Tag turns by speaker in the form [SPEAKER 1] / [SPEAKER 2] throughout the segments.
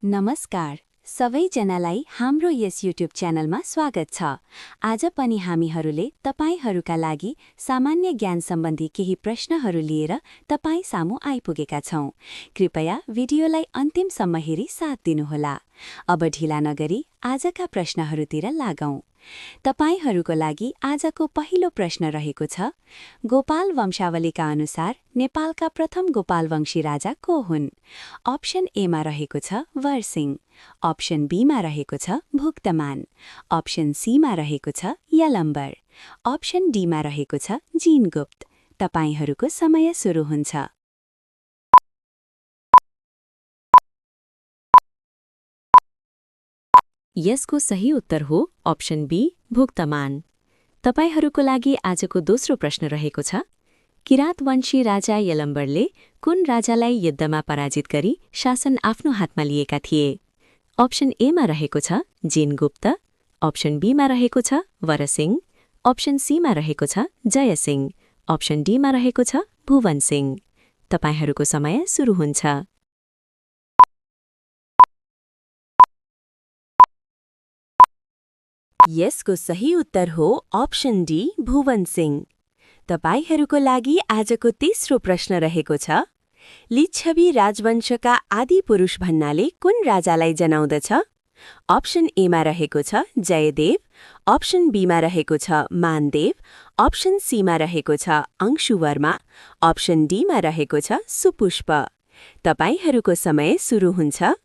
[SPEAKER 1] नमस्कार सबैजनालाई हाम्रो यस युट्युब च्यानलमा स्वागत छ। आज पनि हामीहरूले तपाईहरूका लागि सामान्य ज्ञान सम्बन्धी केही प्रश्नहरू लिएर तपाईं सामु आइपुगेका छौं। कृपया भिडियोलाई अन्तिमसम्म हेरी साथ दिनुहोला। अब ढिला नगरी आजका प्रश्नहरूतिर लागौं। तपाईहरूको लागि आजको पहिलो प्रश्न रहेको छ, गोपाल वंशावलीका अनुसार नेपालका प्रथम गोपालवंशी राजा को हुन्? अप्सन ए मा रहेको छ वरसिंह, अप्सन बी मा रहेको छ भुक्तमान, अप्सन सी मा रहेको छ यलम्बर, अप्सन डी मा रहेको छ जिनगुप्त। तपाईहरूको समय सुरु हुन्छ।
[SPEAKER 2] यसको सही उत्तर हो अप्सन बी भुक्तमान। तपाईहरूको लागि आजको दोस्रो प्रश्न रहेको छ, किराँतवंशी राजा यलम्बरले कुन राजालाई युद्धमा पराजित गरी शासन आफ्नो हातमा लिएका थिए? अप्सन ए मा रहेको छ जिनगुप्त, अप्सन बी मा रहेको छ वरसिंह, अप्सन सी मा रहेको छ जयसिंह, अप्सन डी मा रहेको छ भुवनसिंह। तपाईहरूको समय सुरु हुन्छ।
[SPEAKER 3] यसको सही उत्तर हो अप्सन डी भुवनसिंह। तपाईहरूको लागि आजको तेस्रो प्रश्न रहेको छ, लिच्छवी राजवंशका आदि पुरुष भन्नाले कुन राजालाई जनाउँदछ? अप्सन ए मा रहेको छ जयदेव, अप्सन बी मा रहेको छ मानदेव, अप्सन सी मा रहेको छ अंशुवर्मा, अप्सन डी मा रहेको छ सुपुष्प। तपाईहरूको समय सुरु हुन्छ।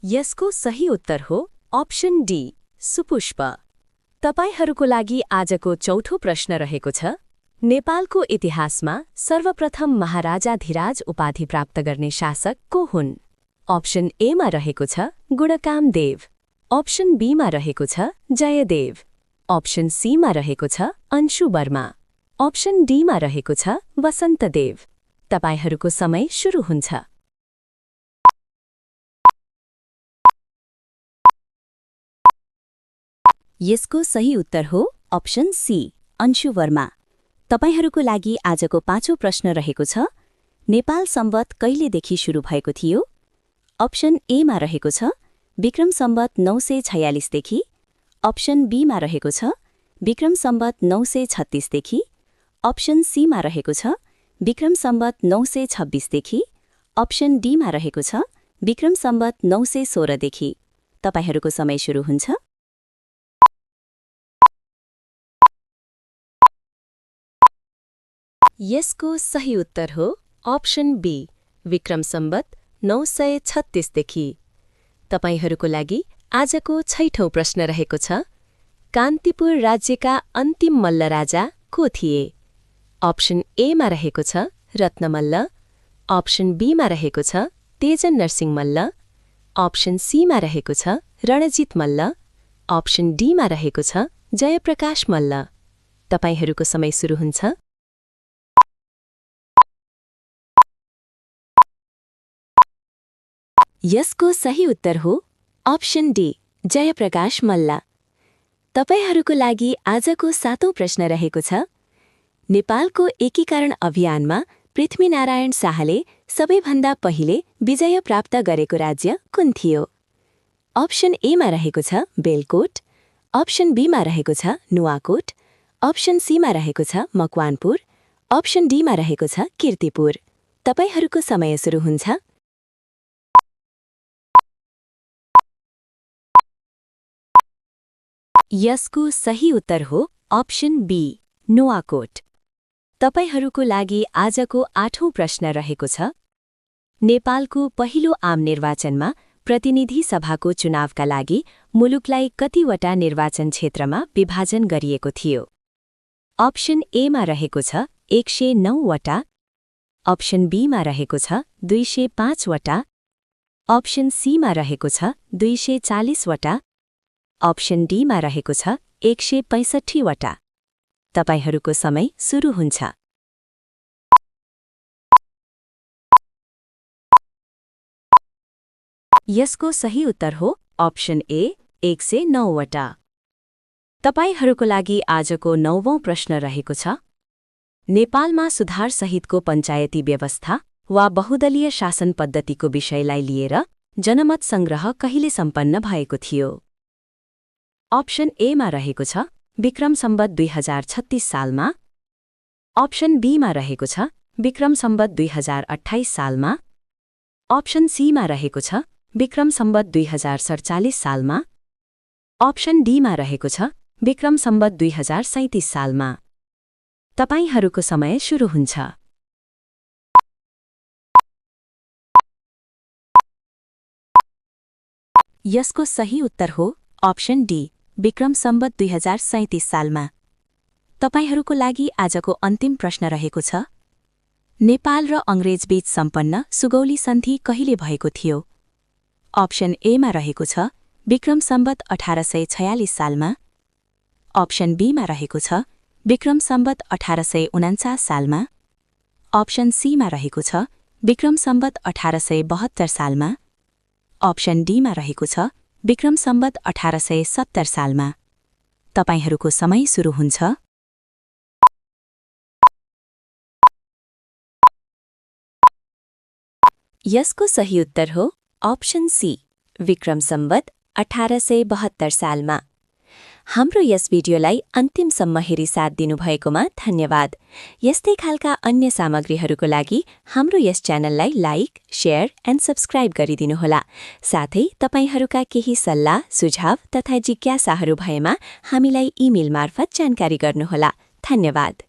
[SPEAKER 2] यसको सही उत्तर हो अप्सन डी सुपुष्प। तपाईहरूको लागि आजको चौथो प्रश्न रहेको छ, नेपालको इतिहासमा सर्वप्रथम महाराजाधिराज उपाधि प्राप्त गर्ने शासक को हुन्? अप्सन ए मा रहेको छ गुणकामदेव, अप्सन बी मा रहेको छ जयदेव, अप्सन सी मा रहेको छ अंशुवर्मा, अप्सन डी मा रहेको छ वसन्तदेव। तपाईहरूको समय सुरु हुन्छ।
[SPEAKER 3] यसको सही उत्तर हो अप्सन सी अंशुवर्मा। तपाईहरूको लागि आजको पाँचौं प्रश्न रहेको छ, नेपाल सम्वत कहिलेदेखि सुरु भएको थियो? अप्सन ए मा रहेको छ विक्रम सम्वत 946 देखि, अप्सन बी मा रहेको छ विक्रम सम्वत 936 देखि, अप्सन सी मा रहेको छ विक्रम सम्वत 926 देखि, अप्सन डी मा रहेको छ विक्रम सम्वत 916 देखि। तपाईहरूको समय सुरु हुन्छ।
[SPEAKER 2] यसको सही उत्तर हो अप्सन बी विक्रम सम्वत 936 देखि। तपाईहरूको लागि आजको छैठौं प्रश्न रहेको छ, कान्तिपुर राज्यका अन्तिम मल्ल राजा को थिए? अप्सन ए मा रहेको छ रत्नमल्ल, अप्सन बी मा रहेको छ तेजन नरसिंह मल्ल, अप्सन सी मा रहेको छ रणजित मल्ल, अप्सन डी मा रहेको छ जयप्रकाश मल्ल। तपाईहरूको समय सुरु हुन्छ।
[SPEAKER 3] यसको सही उत्तर हो अप्सन डी जयप्रकाश मल्ल। तपाईहरूको लागि आजको सातौं प्रश्न रहेको छ, नेपालको एकीकरण अभियानमा पृथ्वीनारायण शाहले सबैभन्दा पहिले विजय प्राप्त गरेको राज्य कुन थियो? अप्सन ए मा रहेको छ बेलकोट, अप्सन बी मा रहेको छ नुवाकोट, अप्सन सी मा रहेको छ मकवानपुर, अप्सन डी मा रहेको छ कीर्तिपुर। तपाईहरूको समय सुरु हुन्छ। यसको सही उत्तर हो अप्सन बी नुवाकोट। तपाईहरूको लागि आजको आठौं प्रश्न रहेको छ, नेपालको पहिलो आम निर्वाचनमा प्रतिनिधि सभाको चुनावका लागि मुलुकलाई कतिवटा निर्वाचन क्षेत्रमा विभाजन गरिएको थियो? अप्सन ए मा रहेको छ 109 वटा, अप्सन बी मा रहेको छ 205 वटा, अप्सन सी मा रहेको छ 240 वटा, अप्सन डी मा रहेको छ 165 वटा। तपाईहरूको समय सुरु हुन्छ। यसको सही उत्तर हो अप्सन ए 109 वटा। तपाईहरूको लागि आजको 9औं प्रश्न रहेको छ, नेपालमा सुधारसहितको पञ्चायती व्यवस्था वा बहुदलीय शासन पद्धतिको विषयलाई लिएर जनमत संग्रह कहिले सम्पन्न भएको थियो? अप्सन एमा रहेको छ विक्रम सम्वत 2036 सालमा, अप्सन बीमा रहेको छ विक्रम सम्वत 2028 सालमा, अप्सन सीमा रहेको छ विक्रम सम्वत 2047 सालमा, अप्सन डीमा रहेको छ विक्रम सम्वत 2037 सालमा। तपाईहरूको समय सुरु हुन्छ। यसको सही उत्तर हो अप्सन डी विक्रम सम्वत 2037 सालमा। तपाईहरूको लागि आजको अन्तिम प्रश्न रहेको छ नेपाल र अंग्रेजबीच सम्पन्न सुगौली सन्धि कहिले भएको थियो? अप्सन एमा रहेको छ विक्रम सम्वत 1846 सालमा, अप्सन बीमा रहेको छ विक्रम सम्वत 1849 सालमा, अप्सन सीमा रहेको छ विक्रम सम्वत 1872 सालमा, अप्सन डीमा रहेको छ विक्रम सम्वत 1870 सालमा। तपाईहरूको समय सुरु हुन्छ। यसको सही उत्तर हो अप्सन सी विक्रम सम्वत 1872 सालमा। हाम्रो यस भिडियोलाई अन्तिमसम्म हेरी साथ दिनुभएकोमा धन्यवाद। यस्तै खालका अन्य सामग्रीहरूको लागि हाम्रो यस च्यानललाई लाइक, शेयर एन्ड सब्स्क्राइब गरिदिनुहोला। साथै तपाईहरूका केही सल्लाह, सुझाव तथा जिज्ञासाहरू भएमा हामीलाई इमेल मार्फत जानकारी गर्नुहोला। धन्यवाद।